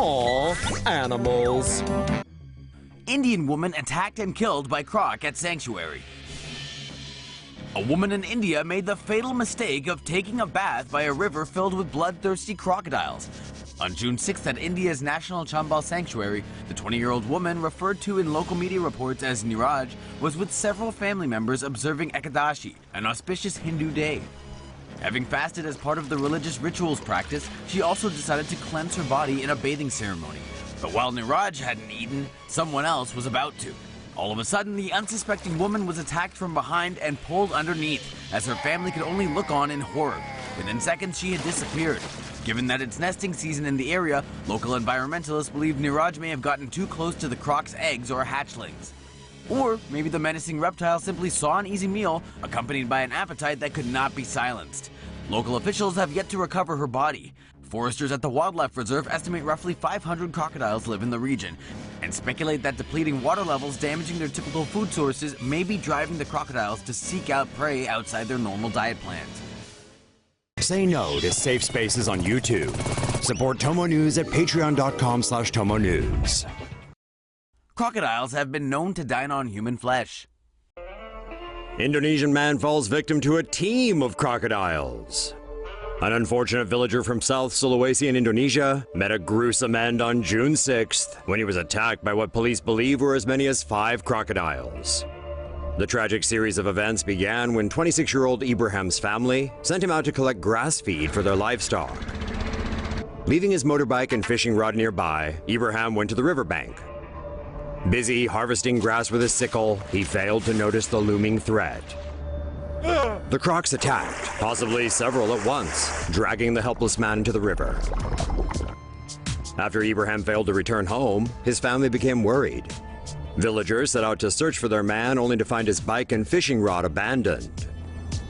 Aw, animals. Indian woman attacked and killed by croc at sanctuary. A woman in India made the fatal mistake of taking a bath by a river filled with bloodthirsty crocodiles. On June 6th at India's National Chambal Sanctuary, the 20-year-old woman, referred to in local media reports as Neeraj, was with several family members observing Ekadashi, an auspicious Hindu day. Having fasted as part of the religious rituals practice, she also decided to cleanse her body in a bathing ceremony. But while Neeraj hadn't eaten, someone else was about to. All of a sudden, the unsuspecting woman was attacked from behind and pulled underneath, as her family could only look on in horror. Within seconds, she had disappeared. Given that it's nesting season in the area, local environmentalists believe Neeraj may have gotten too close to the croc's eggs or hatchlings. Or maybe the menacing reptile simply saw an easy meal, accompanied by an appetite that could not be silenced. Local officials have yet to recover her body. Foresters at the wildlife reserve estimate roughly 500 crocodiles live in the region, and speculate that depleting water levels damaging their typical food sources may be driving the crocodiles to seek out prey outside their normal diet plans. Say no to safe spaces on YouTube. Support TomoNews at patreon.com/TomoNews. Crocodiles have been known to dine on human flesh. Indonesian man falls victim to a team of crocodiles. An unfortunate villager from South Sulawesi in Indonesia met a gruesome end on June 6th when he was attacked by what police believe were as many as 5 crocodiles. The tragic series of events began when 26-year-old Ibrahim's family sent him out to collect grass feed for their livestock. Leaving his motorbike and fishing rod nearby, Ibrahim went to the riverbank. Busy harvesting grass with a sickle, he failed to notice the looming threat. The crocs attacked, possibly several at once, dragging the helpless man into the river. After Ibrahim failed to return home, his family became worried. Villagers set out to search for their man only to find his bike and fishing rod abandoned.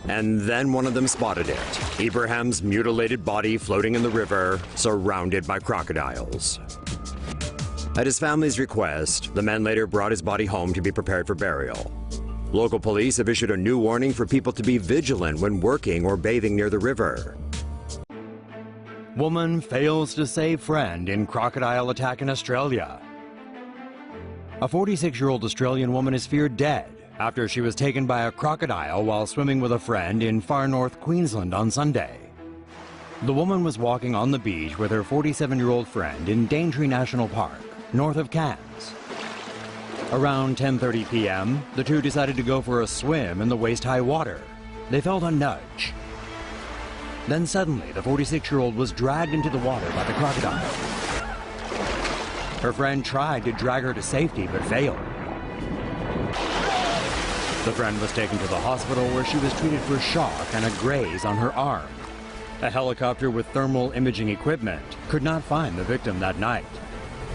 And then one of them spotted it, Ibrahim's mutilated body floating in the river, surrounded by crocodiles. At his family's request, the men later brought his body home to be prepared for burial. Local police have issued a new warning for people to be vigilant when working or bathing near the river. Woman fails to save friend in crocodile attack in Australia. A 46-year-old Australian woman is feared dead after she was taken by a crocodile while swimming with a friend in far north Queensland on Sunday. The woman was walking on the beach with her 47-year-old friend in Daintree National Park, north of Cairns. Around 10:30 p.m., the two decided to go for a swim in the waist-high water. They felt a nudge. Then suddenly, the 46-year-old was dragged into the water by the crocodile. Her friend tried to drag her to safety, but failed. The friend was taken to the hospital where she was treated for shock and a graze on her arm. A helicopter with thermal imaging equipment could not find the victim that night.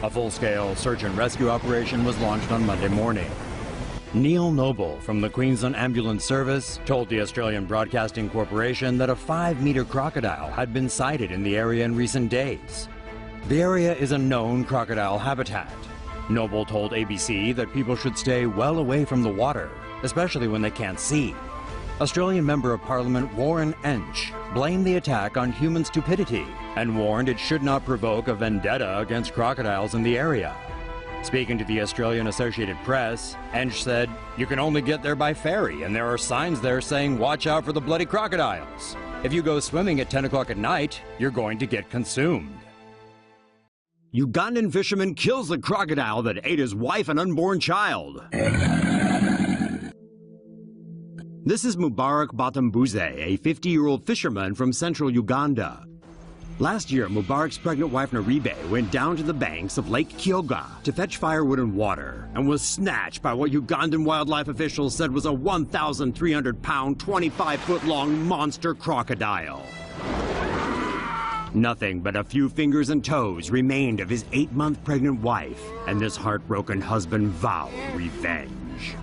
A full-scale search and rescue operation was launched on Monday morning. Neil Noble from the Queensland Ambulance Service told the Australian Broadcasting Corporation that a 5-meter crocodile had been sighted in the area in recent days. The area is a known crocodile habitat. Noble told ABC that people should stay well away from the water, especially when they can't see. Australian Member of Parliament Warren Ench blamed the attack on human stupidity and warned it should not provoke a vendetta against crocodiles in the area. Speaking to the Australian Associated Press, Ench said, "You can only get there by ferry, and there are signs there saying watch out for the bloody crocodiles. If you go swimming at 10 o'clock at night, you're going to get consumed." Ugandan fisherman kills the crocodile that ate his wife and unborn child. This is Mubarak Batambuze, a 50-year-old fisherman from central Uganda. Last year, Mubarak's pregnant wife Naribe went down to the banks of Lake Kyoga to fetch firewood and water and was snatched by what Ugandan wildlife officials said was a 1,300-pound, 25-foot-long monster crocodile. Nothing but a few fingers and toes remained of his 8-month pregnant wife, and this heartbroken husband vowed revenge.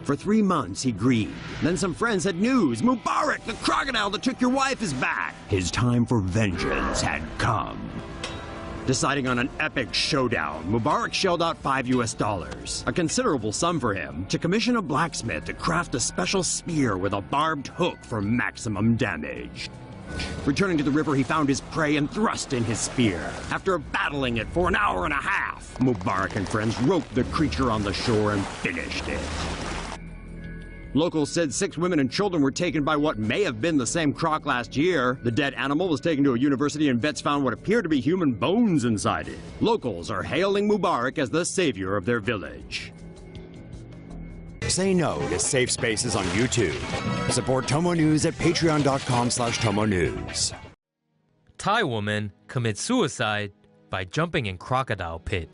For 3 months, he grieved. Then some friends had news. Mubarak, the crocodile that took your wife, is back. His time for vengeance had come. Deciding on an epic showdown, Mubarak shelled out $5, a considerable sum for him, to commission a blacksmith to craft a special spear with a barbed hook for maximum damage. Returning to the river, he found his prey and thrust in his spear. After battling it for an hour and a half, Mubarak and friends roped the creature on the shore and finished it. Locals said 6 women and children were taken by what may have been the same croc last year. The dead animal was taken to a university and vets found what appeared to be human bones inside it. Locals are hailing Mubarak as the savior of their village. Say no to safe spaces on YouTube. Support TomoNews at patreon.com/TomoNews. Thai woman commits suicide by jumping in crocodile pit.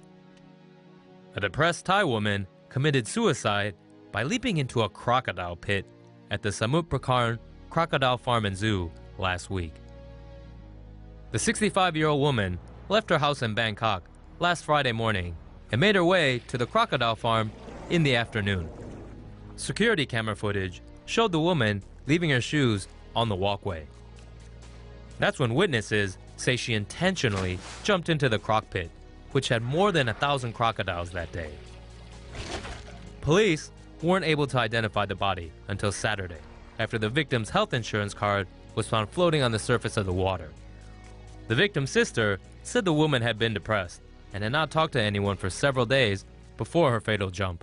A depressed Thai woman committed suicide by leaping into a crocodile pit at the Samut Prakan Crocodile Farm and Zoo last week. The 65-year-old woman left her house in Bangkok last Friday morning and made her way to the crocodile farm in the afternoon. Security camera footage showed the woman leaving her shoes on the walkway. That's when witnesses say she intentionally jumped into the croc pit, which had more than 1,000 crocodiles that day. Police weren't able to identify the body until Saturday, after the victim's health insurance card was found floating on the surface of the water. The victim's sister said the woman had been depressed and had not talked to anyone for several days before her fatal jump.